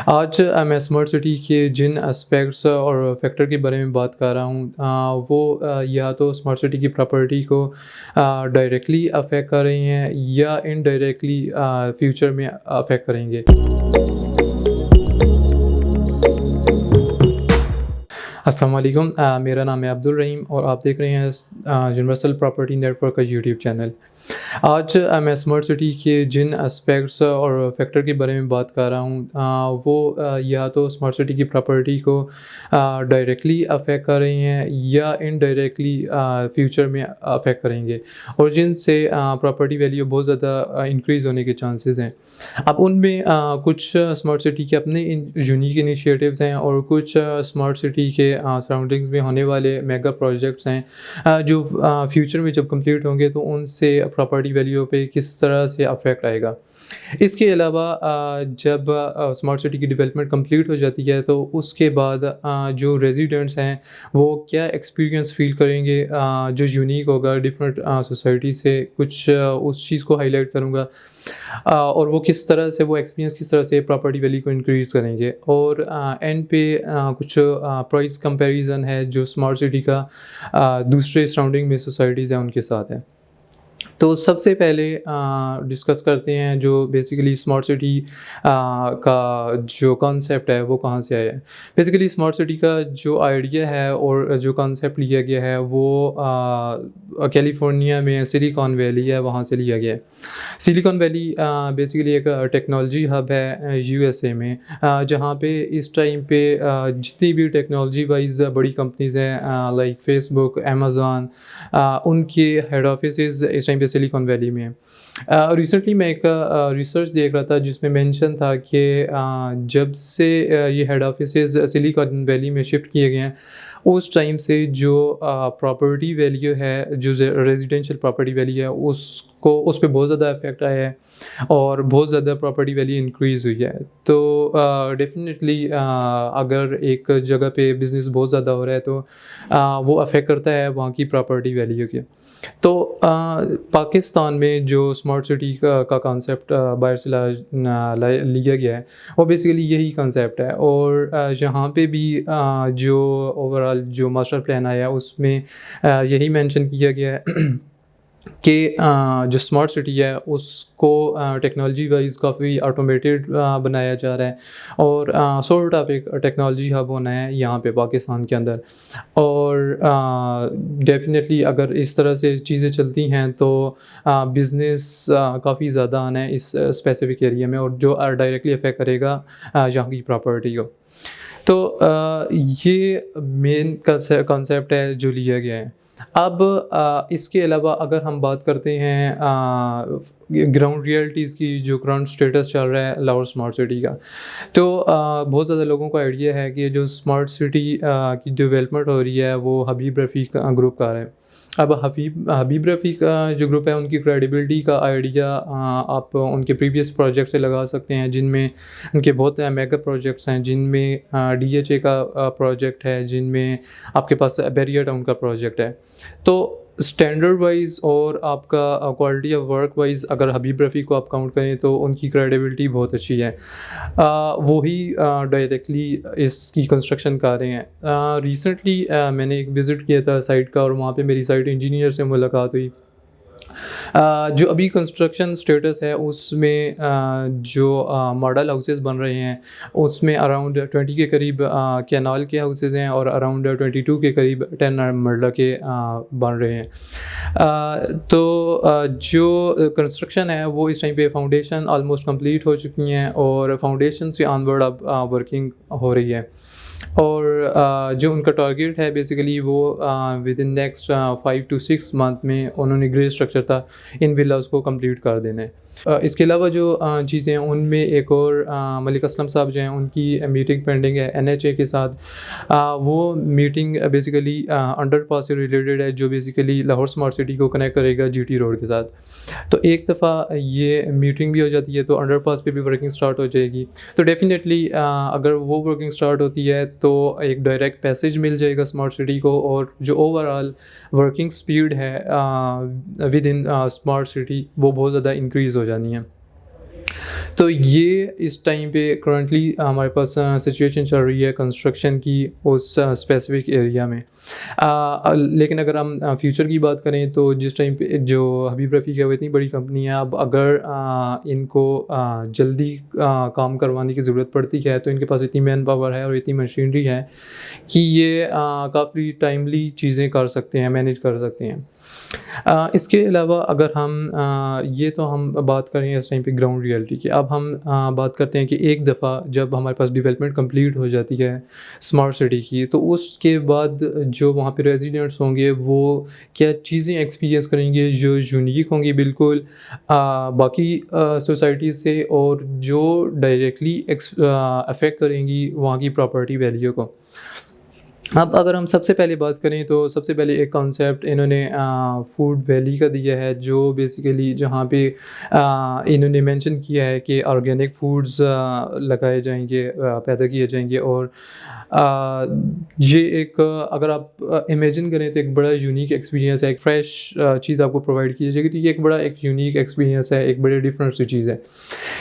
आज मैं smart city के जिन एस्पेक्ट्स और फैक्टर के बारे में बात कर रहा हूँ वो या तो स्मार्ट सिटी की प्रॉपर्टी को डायरेक्टली अफेक्ट कर रही हैं या इनडायरेक्टली फ्यूचर में अफेक्ट करेंगे। अस्सलाम वालेकुम। मेरा नाम है अब्दुल रहीम और आप देख रहे हैं यूनिवर्सल प्रॉपर्टी नेटवर्क का यूट्यूब चैनल। आज मैं स्मार्ट सिटी के जिन एस्पेक्ट्स और फैक्टर के बारे में बात कर रहा हूँ वो या तो स्मार्ट सिटी की प्रॉपर्टी को डायरेक्टली अफेक्ट कर रही हैं या इनडायरेक्टली फ्यूचर में अफेक्ट करेंगे और जिनसे प्रॉपर्टी वैल्यू बहुत ज़्यादा इंक्रीज़ होने के चांसेस हैं। अब उनमें कुछ स्मार्ट सिटी के अपने यूनिक इनिशिएटिव्स हैं और कुछ स्मार्ट सिटी के सराउंडिंग्स में होने वाले मेगा प्रोजेक्ट्स हैं जो फ्यूचर में जब कंप्लीट होंगे तो उनसे प्रॉपर्टी वैल्यू पे किस तरह से अफेक्ट आएगा। इसके अलावा जब स्मार्ट सिटी की डेवलपमेंट कंप्लीट हो जाती है तो उसके बाद जो रेजिडेंट्स हैं वो क्या एक्सपीरियंस फील करेंगे जो यूनिक होगा डिफरेंट सोसाइटी से। कुछ उस चीज़ को हाईलाइट करूँगा और वो किस तरह से वो एक्सपीरियंस किस तरह से प्रॉपर्टी वैल्यू को इंक्रीज़ करेंगे और एंड पे कुछ प्राइस कंपैरिजन है जो स्मार्ट सिटी का दूसरे सराउंडिंग में सोसाइटीज़ हैं उनके साथ है। तो सबसे पहले डिस्कस करते हैं जो बेसिकली स्मार्ट सिटी का जो कॉन्सेप्ट है वो कहाँ से आया है। बेसिकली स्मार्ट सिटी का जो आइडिया है और जो कॉन्सेप्ट लिया गया है वो कैलिफोर्निया में सिलिकॉन वैली है, वहाँ से लिया गया है। सिलिकॉन वैली बेसिकली एक टेक्नोलॉजी हब है यूएसए में जहाँ पे इस टाइम पे जितनी भी टेक्नोलॉजी वाइज बड़ी कंपनीज़ हैं लाइक फेसबुक, अमेज़ॉन, उनके हेड ऑफिस इस टाइम पे सिलिकॉन वैली में है। रिसेंटली मैं एक रिसर्च देख रहा था जिसमें मेंशन था कि जब से ये हेड ऑफिस सिलिकॉन वैली में शिफ्ट किए गए हैं उस टाइम से जो प्रॉपर्टी वैल्यू है, जो रेजिडेंशियल प्रॉपर्टी वैल्यू है उसको उस पर बहुत ज़्यादा इफेक्ट आया है और बहुत ज़्यादा प्रॉपर्टी वैल्यू इंक्रीज़ हुई है। तो डेफिनेटली अगर एक जगह पे बिज़नेस बहुत ज़्यादा हो रहा है तो वो अफेक्ट करता है वहाँ की प्रॉपर्टी वैल्यू के। तो पाकिस्तान में जो स्मार्ट सिटी का कॉन्सेप्ट बाहर से लिया गया है वो बेसिकली यही कॉन्सेप्ट है और यहाँ पे भी जो ओवरऑल जो मास्टर प्लान आया उसमें यही मेंशन किया गया है कि जो स्मार्ट सिटी है उसको टेक्नोलॉजी वाइज काफ़ी ऑटोमेटेड बनाया जा रहा है और सॉर्ट ऑफ एक टेक्नोलॉजी हब होना है यहाँ पे पाकिस्तान के अंदर। और डेफिनेटली अगर इस तरह से चीज़ें चलती हैं तो बिज़नेस काफ़ी ज़्यादा आना है इस स्पेसिफिक एरिया में और जो डायरेक्टली अफेक्ट करेगा यहाँ की प्रॉपर्टी को। तो ये मेन कॉन्सेप्ट है जो लिया गया है। अब इसके अलावा अगर हम बात करते हैं ग्राउंड रियलिटीज़ की, जो ग्राउंड स्टेटस चल रहा है लाहौर स्मार्ट सिटी का, तो बहुत ज़्यादा लोगों को आइडिया है कि जो स्मार्ट सिटी की डेवलपमेंट हो रही है वो हबीब रफ़ीक ग्रुप का है। अब हबीब रफ़ीक जो ग्रुप है उनकी क्रेडिबिलिटी का आइडिया आप उनके प्रीवियस प्रोजेक्ट से लगा सकते हैं जिनमें उनके बहुत मेगा प्रोजेक्ट्स हैं, जिनमें डीएचए का प्रोजेक्ट है, जिनमें आपके पास बैरियर टाउन का प्रोजेक्ट है। तो स्टैंडर्ड वाइज और आपका क्वालिटी ऑफ वर्क वाइज अगर हबीब रफ़ीक को आप काउंट करें तो उनकी क्रेडिबिलिटी बहुत अच्छी है। वही डायरेक्टली इसकी कंस्ट्रक्शन कर रहे हैं। रिसेंटली मैंने एक विज़िट किया था साइट का और वहाँ पे मेरी साइट इंजीनियर से मुलाकात हुई। जो अभी कंस्ट्रक्शन स्टेटस है उसमें जो मॉडल हाउसेस बन रहे हैं उसमें अराउंड 20 के करीब कैनाल के हाउसेस हैं और अराउंड 22 के करीब 10 मरला के बन रहे हैं। तो जो कंस्ट्रक्शन है वो इस टाइम पे फाउंडेशन ऑलमोस्ट कंप्लीट हो चुकी हैं और फाउंडेशन से ऑनवर्ड अब वर्किंग हो रही है और जो उनका टारगेट है बेसिकली वो with in next 5 to 6 month में उन्होंने ग्रे स्ट्रक्चर था इन विलास को कंप्लीट कर देना है। इसके अलावा जो चीज़ें हैं उनमें एक और मलिक असलम साहब जो हैं उनकी मीटिंग पेंडिंग है एनएचए के साथ। वो मीटिंग बेसिकली अंडरपास से रिलेटेड है जो बेसिकली लाहौर स्मार्ट सिटी को कनेक्ट करेगा जीटी रोड के साथ। तो एक दफ़ा ये मीटिंग भी हो जाती है तो अंडरपास पे भी वर्किंग स्टार्ट हो जाएगी। तो डेफिनेटली अगर वो वर्किंग स्टार्ट होती है तो एक डायरेक्ट पैसेज मिल जाएगा स्मार्ट सिटी को और जो ओवरऑल वर्किंग स्पीड है विद इन स्मार्ट सिटी वो बहुत ज़्यादा इंक्रीज़ हो जानी है। तो ये इस टाइम पे करंटली हमारे पास सिचुएशन चल रही है कंस्ट्रक्शन की उस स्पेसिफिक एरिया में। लेकिन अगर हम फ्यूचर की बात करें तो जिस टाइम पे जो हबीब रफ़ीक है वो इतनी बड़ी कंपनी है, अब अगर इनको जल्दी काम करवाने की ज़रूरत पड़ती है तो इनके पास इतनी मैन पावर है और इतनी मशीनरी है कि ये काफ़ी टाइमली चीज़ें कर सकते हैं, मैनेज कर सकते हैं। इसके अलावा अगर ये तो हम बात कर रहे हैं इस टाइम पे ग्राउंड रियलिटी की। अब हम बात करते हैं कि एक दफ़ा जब हमारे पास डेवलपमेंट कंप्लीट हो जाती है स्मार्ट सिटी की, तो उसके बाद जो वहाँ पे रेज़िडेंट्स होंगे वो क्या चीज़ें एक्सपीरियंस करेंगे जो यूनिक होंगी बिल्कुल बाकी सोसाइटी से, और जो डायरेक्टली अफ़ेक्ट करेंगी वहाँ की प्रॉपर्टी वैल्यू को। अब अगर हम सबसे पहले बात करें तो सबसे पहले एक कॉन्सेप्ट इन्होंने फूड वैली का दिया है, जो बेसिकली जहाँ पे इन्होंने मेंशन किया है कि ऑर्गेनिक फूड्स लगाए जाएंगे, पैदा किए जाएंगे। और ये एक अगर आप इमेजिन करें तो एक बड़ा यूनिक एक्सपीरियंस है, एक फ्रेश चीज़ आपको प्रोवाइड की जाएगी, तो ये एक बड़ा एक यूनिक एक्सपीरियंस है, एक बड़े डिफरेंट सी चीज़ है।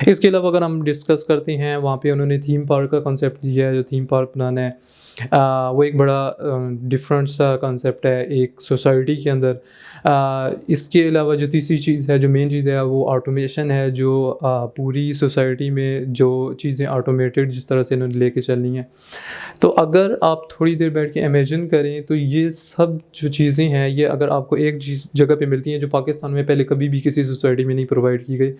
इसके अलावा अगर हम डिस्कस करते हैं, वहाँ पे उन्होंने थीम पार्क का कॉन्सेप्ट दिया है, जो थीम पार्क बनाना है वो एक बड़ा डिफरेंट सा कॉन्सेप्ट है एक सोसाइटी के अंदर। इसके अलावा जो तीसरी चीज़ है, जो मेन चीज़ है, वो ऑटोमेशन है, जो पूरी सोसाइटी में जो चीज़ें ऑटोमेटेड जिस तरह से इन्होंने लेके चलनी है। तो अगर आप थोड़ी देर बैठ के इमेजिन करें तो ये सब जो चीज़ें हैं, ये अगर आपको एक चीज़ जगह पे मिलती हैं जो पाकिस्तान में पहले कभी भी किसी सोसाइटी में नहीं प्रोवाइड की गई,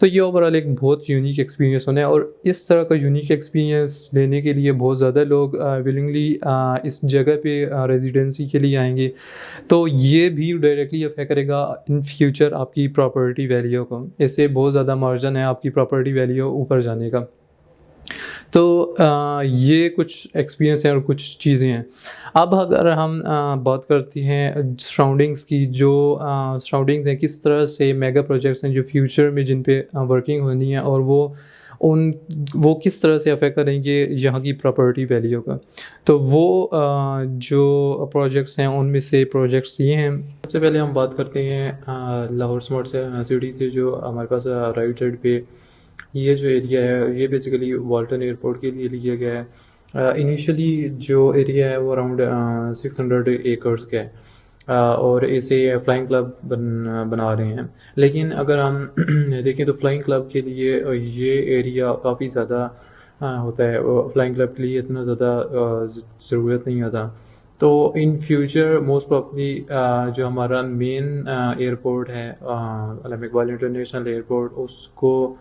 तो ये ओवरऑल एक बहुत यूनिक एक्सपीरियंस होना है। और इस तरह का यूनिक एक्सपीरियंस लेने के लिए बहुत ज़्यादा लोग विलिंगली इस जगह पे रेजिडेंसी के लिए आएंगे, तो ये भी डायरेक्टली अफेक्ट करेगा इन फ्यूचर आपकी प्रॉपर्टी वैल्यू को। इससे बहुत ज़्यादा मार्जिन है आपकी प्रॉपर्टी वैल्यू ऊपर जाने का। तो ये कुछ एक्सपीरियंस हैं और कुछ चीज़ें हैं। अब अगर हम बात करते हैं सराउंडिंग्स की, जो सराउंडिंग्स हैं, किस तरह से मेगा प्रोजेक्ट्स हैं जो फ्यूचर में जिन पे वर्किंग होनी है, और वो किस तरह से अफेक्ट करेंगे यहाँ की प्रॉपर्टी वैल्यू का। तो वो जो प्रोजेक्ट्स हैं उनमें से प्रोजेक्ट्स ये हैं। सबसे पहले हम बात करते हैं लाहौर स्मार्ट सिटी से, जो हमारे पास राइट साइड पे ये जो एरिया है, ये बेसिकली वाल्टन एयरपोर्ट के लिए लिया गया है। इनिशियली जो एरिया है वो अराउंड 600 एकर्स का है, और इसे फ्लाइंग क्लब बना रहे हैं। लेकिन अगर हम देखें तो फ्लाइंग क्लब के लिए ये एरिया काफ़ी ज़्यादा होता है, फ्लाइंग क्लब के लिए इतना ज़्यादा ज़रूरत नहीं होता। तो इन फ्यूचर मोस्ट प्रॉब्ली जो हमारा मेन एयरपोर्ट है अल्लामा इकबाल इंटरनेशनल एयरपोर्ट, उसको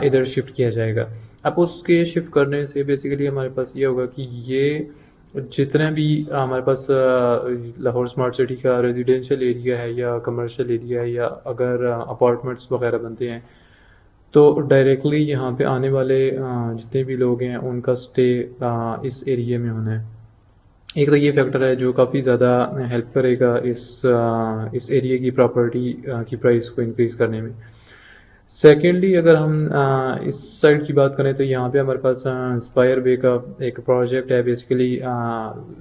इधर शिफ्ट किया जाएगा। अब उसके शिफ्ट करने से बेसिकली हमारे पास ये होगा कि ये जितना भी हमारे पास लाहौर स्मार्ट सिटी का रेजिडेंशियल एरिया है या कमर्शियल एरिया है, या अगर अपार्टमेंट्स वगैरह बनते हैं, तो डायरेक्टली यहाँ पे आने वाले जितने भी लोग हैं उनका स्टे इस एरिया में होना है। एक तो ये फैक्टर है जो काफ़ी ज़्यादा हेल्प करेगा इस एरिया की प्रॉपर्टी की प्राइस को इंक्रीज़ करने में। सेकेंडली अगर हम इस साइड की बात करें तो यहाँ पे हमारे पास इंस्पायर बे का एक प्रोजेक्ट है। बेसिकली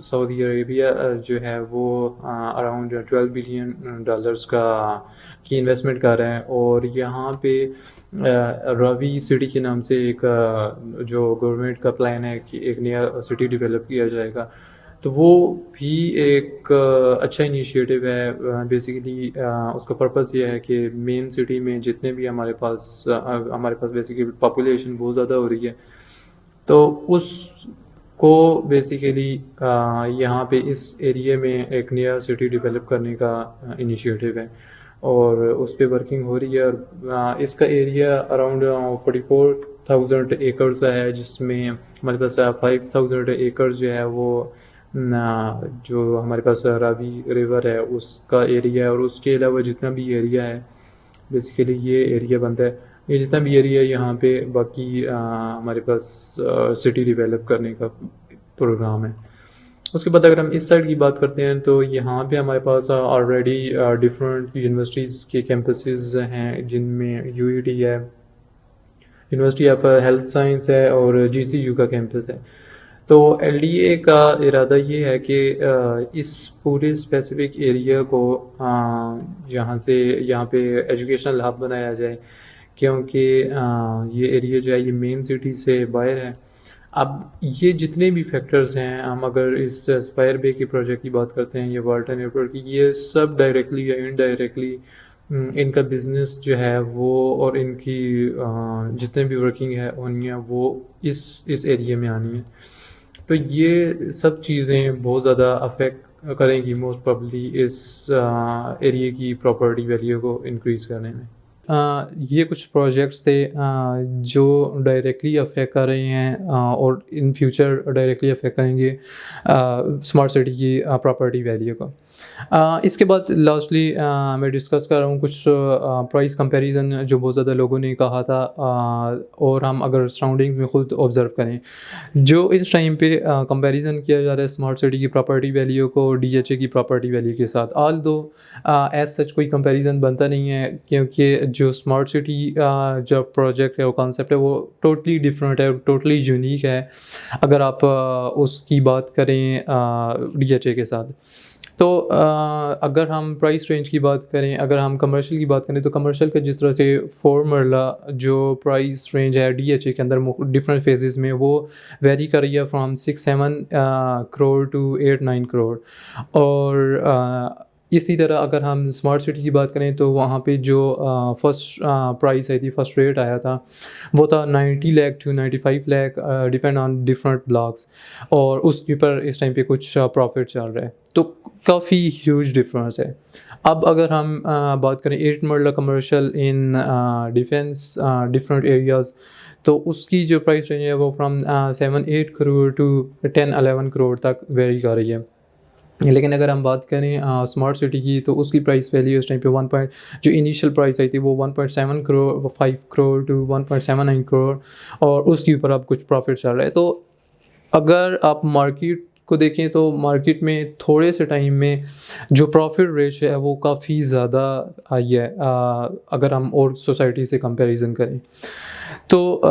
सऊदी अरेबिया जो है वो अराउंड 12 बिलियन डॉलर्स की इन्वेस्टमेंट कर रहा है, और यहाँ पे रवि सिटी के नाम से एक जो गवर्नमेंट का प्लान है कि एक नया सिटी डेवलप किया जाएगा, तो वो भी एक अच्छा इनिशिएटिव है। बेसिकली उसका पर्पस ये है कि मेन सिटी में जितने भी हमारे पास बेसिकली पॉपुलेशन बहुत ज़्यादा हो रही है, तो उसको बेसिकली यहाँ पे इस एरिया में एक नया सिटी डेवलप करने का इनिशिएटिव है, और उस पर वर्किंग हो रही है। और इसका एरिया अराउंड 44,000 एकड़ का है, जिसमें हमारे पास 5,000 एकड़ जो है वो जो हमारे पास रावी रिवर है उसका एरिया है, और उसके अलावा जितना भी एरिया है बेसिकली ये एरिया बनता है। ये जितना भी एरिया है यहाँ पे बाकी हमारे पास सिटी डेवलप करने का प्रोग्राम है। उसके बाद अगर हम इस साइड की बात करते हैं तो यहाँ पे हमारे पास ऑलरेडी डिफरेंट यूनिवर्सिटीज़ के कैंपसेस हैं, जिनमें यूईटी है, यूनिवर्सिटी ऑफ हेल्थ साइंस है, और जीसीयू का कैंपस है। तो एलडीए का इरादा ये है कि इस पूरे स्पेसिफिक एरिया को यहाँ पे एजुकेशनल हब बनाया जाए, क्योंकि ये एरिया जो है ये मेन सिटी से बाहर है। अब ये जितने भी फैक्टर्स हैं, हम अगर इस स्पायर बे के प्रोजेक्ट की बात करते हैं या वाल्टन एयरपोर्ट की, ये सब डायरेक्टली या इनडायरेक्टली इनका बिजनेस जो है वो और इनकी जितने भी वर्किंग है होनी है वो इस एरिया में आनी है। तो ये सब चीज़ें बहुत ज़्यादा अफेक्ट करेंगी मोस्ट प्रॉब्ली इस एरिया की प्रॉपर्टी वैल्यू को इंक्रीज़ करने में। ये कुछ प्रोजेक्ट्स थे जो डायरेक्टली अफेक्ट कर रहे हैं और इन फ्यूचर डायरेक्टली अफेक्ट करेंगे स्मार्ट सिटी की प्रॉपर्टी वैल्यू को। इसके बाद लास्टली मैं डिस्कस कर रहा हूँ कुछ प्राइस कंपैरिजन जो बहुत ज़्यादा लोगों ने कहा था, और हम अगर सराउंडिंग्स में ख़ुद ऑब्ज़र्व करें, जो इस टाइम पे कंपैरिजन किया जा रहा है स्मार्ट सिटी की प्रॉपर्टी वैल्यू को डीएचए की प्रॉपर्टी वैल्यू के साथ, ऑल दो एज सच कोई कंपैरिजन बनता नहीं है, क्योंकि जो स्मार्ट सिटी जो प्रोजेक्ट है वो कॉन्सेप्ट है वो टोटली डिफरेंट है, टोटली यूनिक है अगर आप उसकी बात करें डीएचए के साथ। तो अगर हम प्राइस रेंज की बात करें, अगर हम कमर्शियल की बात करें, तो कमर्शियल का जिस तरह से 4 मरला जो प्राइस रेंज है डीएचए के अंदर डिफरेंट फेजेस में वो वेरी कर रही है फ्रॉम 6-7 करोड़ टू 8-9 करोड़। और इसी तरह अगर हम स्मार्ट सिटी की बात करें तो वहाँ पे जो फर्स्ट प्राइस आई थी, फर्स्ट रेट आया था, वो था 90 lakh to 95 lakh, depend on different blocks, और उसके ऊपर इस टाइम पे कुछ प्रॉफिट चल रहा है। तो काफ़ी ह्यूज डिफरेंस है। अब अगर हम बात करें 8 मरला commercial in defence different areas, तो उसकी जो प्राइस रेंज है वो फ्रॉम 7-8 करोड़ टू 10-11 करोड़ तक वेरी कर रही है। लेकिन अगर हम बात करें स्मार्ट सिटी की, तो उसकी प्राइस वैल्यू उस टाइम पे जो इनिशियल प्राइस आई थी वो 1.7 करोड़ 5 करोड़ टू 1.79 करोड़, और उसके ऊपर अब कुछ प्रॉफिट चल रहा है। तो अगर आप मार्केट को देखें तो मार्केट में थोड़े से टाइम में जो प्रॉफिट रेशियो है वो काफ़ी ज़्यादा आई है अगर हम और सोसाइटी से कंपैरिजन करें। तो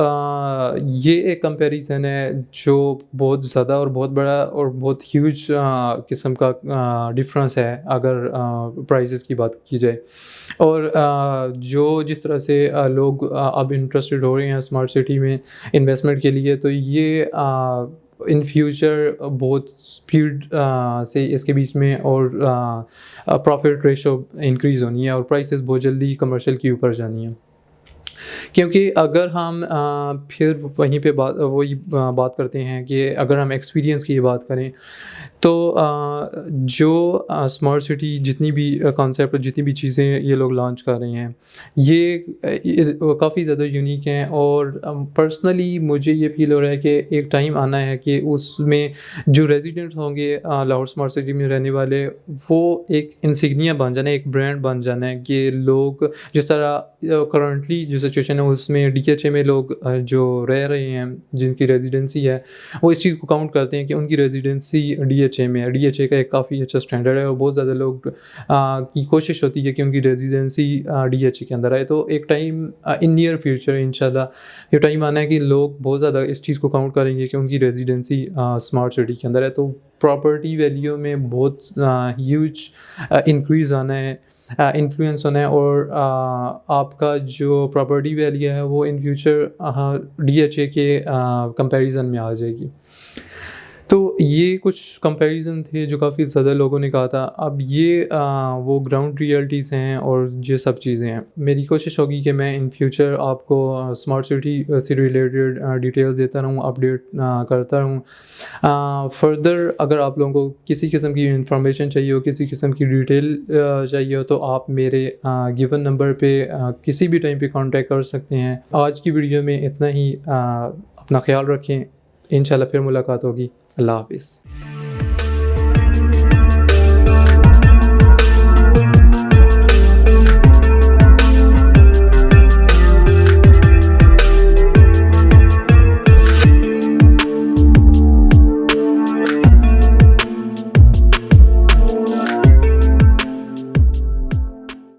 ये एक कंपैरिजन है जो बहुत ज़्यादा और बहुत बड़ा और बहुत ह्यूज किस्म का डिफरेंस है अगर प्राइसेस की बात की जाए। और जो जिस तरह से लोग अब इंटरेस्टेड हो रहे हैं स्मार्ट सिटी में इन्वेस्टमेंट के लिए, तो ये इन फ्यूचर बहुत स्पीड से इसके बीच में और प्रॉफिट रेशो इंक्रीज़ होनी है और प्राइसेस बहुत जल्दी कमर्शियल के ऊपर जानी है। क्योंकि अगर हम फिर वहीं पे बात करते हैं कि अगर हम एक्सपीरियंस की बात करें, तो जो स्मार्ट सिटी जितनी भी कॉन्सेप्ट, जितनी भी चीज़ें ये लोग लॉन्च कर रहे हैं, ये काफ़ी ज़्यादा यूनिक हैं। और पर्सनली मुझे ये फील हो रहा है कि एक टाइम आना है कि उसमें जो रेजिडेंट्स होंगे लाहौर स्मार्ट सिटी में रहने वाले, वो एक इंसिग्निया बन जाना है, एक ब्रांड बन जाना है कि लोग जिस तरह करंटली जो सिचुएशन है उसमें डीएचए में लोग जो रह रहे हैं, जिनकी रेजिडेंसी है, वो इस चीज़ को काउंट करते हैं कि उनकी रेजिडेंसी डीएचए में है। डीएचए का एक काफ़ी अच्छा स्टैंडर्ड है और बहुत ज़्यादा लोग की कोशिश होती है कि उनकी रेजिडेंसी डीएचए के अंदर आए। तो एक टाइम इन नियर फ्यूचर इंशाल्लाह ये टाइम आना है कि लोग बहुत ज़्यादा इस चीज़ को काउंट करेंगे कि उनकी रेजिडेंसी स्मार्ट सिटी के अंदर है। तो प्रॉपर्टी वैल्यू में बहुत ह्यूज इंक्रीज़ आना है, इन्फ्लुएंस होना है, और आपका जो प्रॉपर्टी वैल्यू है वो इन फ्यूचर डीएचए के कंपैरिजन में आ जाएगी। तो ये कुछ कंपैरिजन थे जो काफ़ी ज़्यादा लोगों ने कहा था। अब ये वो ग्राउंड रियलिटीज़ हैं और ये सब चीज़ें हैं। मेरी कोशिश होगी कि मैं इन फ्यूचर आपको स्मार्ट सिटी से रिलेटेड डिटेल्स देता रहूँ, अपडेट करता रहूँ। फर्दर अगर आप लोगों को किसी किस्म की इंफॉर्मेशन चाहिए हो, किसी किस्म की डिटेल चाहिए हो, तो आप मेरे गिवन नंबर पे किसी भी टाइम पे कांटेक्ट कर सकते हैं। आज की वीडियो में इतना ही। अपना ख्याल रखें, इंशाल्लाह फिर मुलाकात होगी। अल्लाह हाफ़िज़।